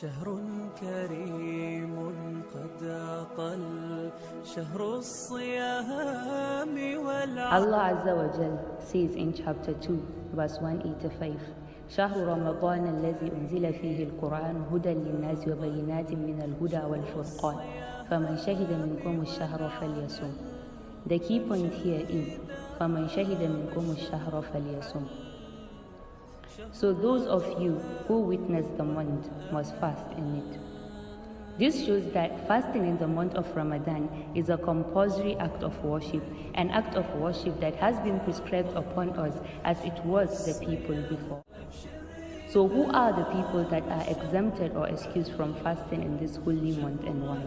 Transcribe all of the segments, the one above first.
شهر كريم قد أقل شهر الصيام Allah Azzawajal says in chapter 2 verse 185, شهر رمضان الذي أنزل فيه القرآن هدى للناس وبينات من الهدى والفرقان فمن شهد منكم الشهر فليصم. The key point here is فمن شهد منكم الشهر فليصم. So those of you who witness the month must fast in it. This shows that fasting in the month of Ramadan is a compulsory act of worship, an act of worship that has been prescribed upon us as it was the people before. So who are the people that are exempted or excused from fasting in this holy month and why?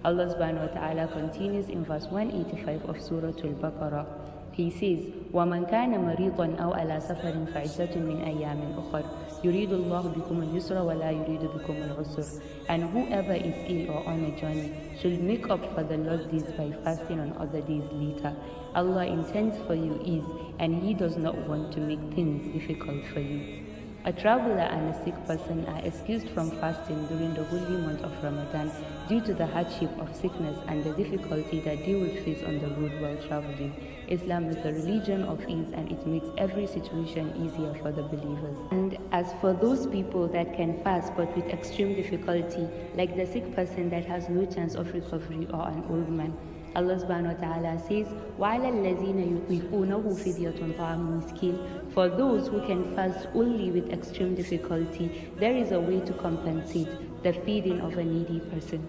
Allah subhanahu wa ta'ala continues in verse 185 of Surah Al-Baqarah. He says, وَمَنْ كَانَ مَرِيضًا أَوْ عَلَى سَفَرٍ فَعِدَّةٌ مِنْ أَيَّامٍ أُخَرَ يُرِيدُ اللَّهُ بِكُمُ الْيُسْرَ وَلَا يُرِيدُ بِكُمُ الْعُسْرَ. And whoever is ill or on a journey should make up for the lost days by fasting on other days later. Allah intends for you ease, and He does not want to make things difficult for you. A traveler and a sick person are excused from fasting during the holy month of Ramadan due to the hardship of sickness and the difficulty that they will face on the road while traveling. Islam is a religion of ease, and it makes every situation easier for the believers. And as for those people that can fast but with extreme difficulty, like the sick person that has no chance of recovery or an old man, Allah subhanahu wa ta'ala says, وَعَلَى الَّذِينَ يُطِيقُونَهُ فِدْيَةٌ طَعَامُ مِسْكِينٍ. For those who can fast only with extreme difficulty, there is a way to compensate: the feeding of a needy person.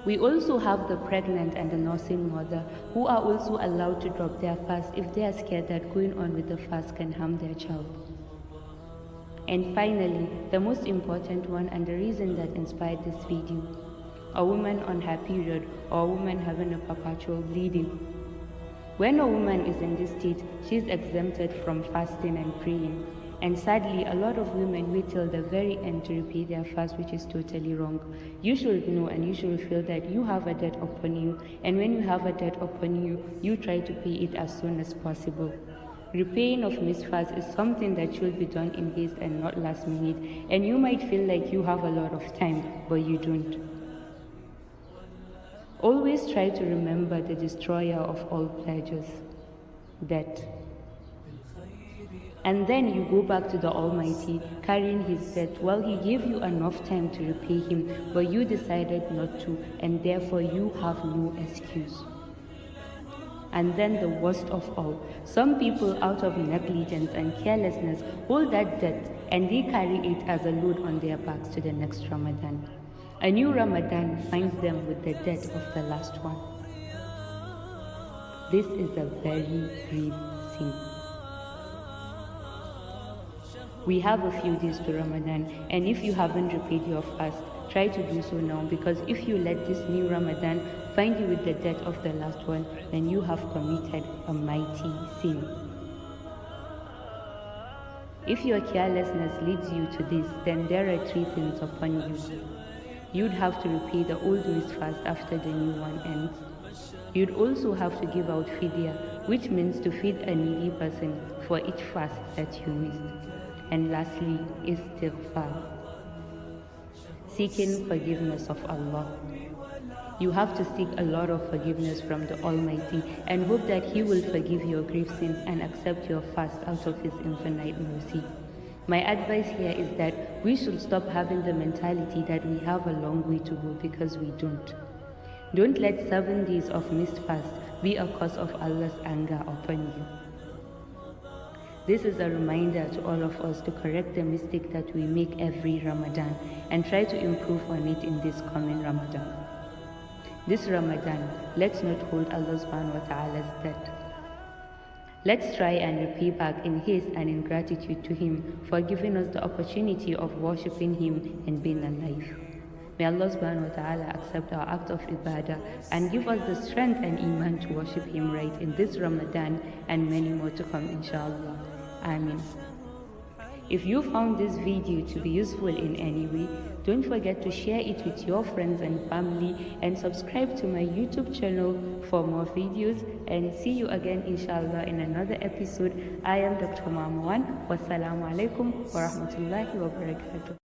We also have the pregnant and the nursing mother, who are also allowed to drop their fast if they are scared that going on with the fast can harm their child. And finally, the most important one and the reason that inspired this video: a woman on her period or a woman having a perpetual bleeding. When a woman is in this state, she is exempted from fasting and praying. And sadly, a lot of women wait till the very end to repay their fast, which is totally wrong. You should know and you should feel that you have a debt upon you, and when you have a debt upon you, you try to pay it as soon as possible. Repaying of missed fast is something that should be done in haste and not last minute, and you might feel like you have a lot of time, but you don't. Always try to remember the destroyer of all pledges, debt. And then you go back to the Almighty carrying His debt while He gave you enough time to repay Him, but you decided not to, and therefore you have no excuse. And then the worst of all, some people out of negligence and carelessness hold that debt and they carry it as a load on their backs to the next Ramadan. A new Ramadan finds them with the debt of the last one. This is a very grave sin. We have a few days to Ramadan, and if you haven't repaid your fast, try to do so now, because if you let this new Ramadan find you with the debt of the last one, then you have committed a mighty sin. If your carelessness leads you to this, then there are 3 things upon you. You'd have to repay the old missed fast after the new one ends. You'd also have to give out fidya, which means to feed a needy person for each fast that you missed. And lastly, istighfar, seeking forgiveness of Allah. You have to seek a lot of forgiveness from the Almighty and hope that He will forgive your grave sins and accept your fast out of His infinite mercy. My advice here is that we should stop having the mentality that we have a long way to go, because we don't. Don't let 7 days of missed fast be a cause of Allah's anger upon you. This is a reminder to all of us to correct the mistake that we make every Ramadan and try to improve on it in this coming Ramadan. This Ramadan, let's not hold Allah subhanahu wa ta'ala's debt. Let's try and repay back in haste and in gratitude to Him for giving us the opportunity of worshipping Him and being alive. May Allah subhanahu wa ta'ala accept our act of ibadah and give us the strength and iman to worship Him right in this Ramadan and many more to come, inshallah. Ameen. If you found this video to be useful in any way, don't forget to share it with your friends and family, and subscribe to my YouTube channel for more videos, and see you again inshallah in another episode. I am Dr. Marwan. Wassalamu alaikum wa rahmatullahi wa barakatuh.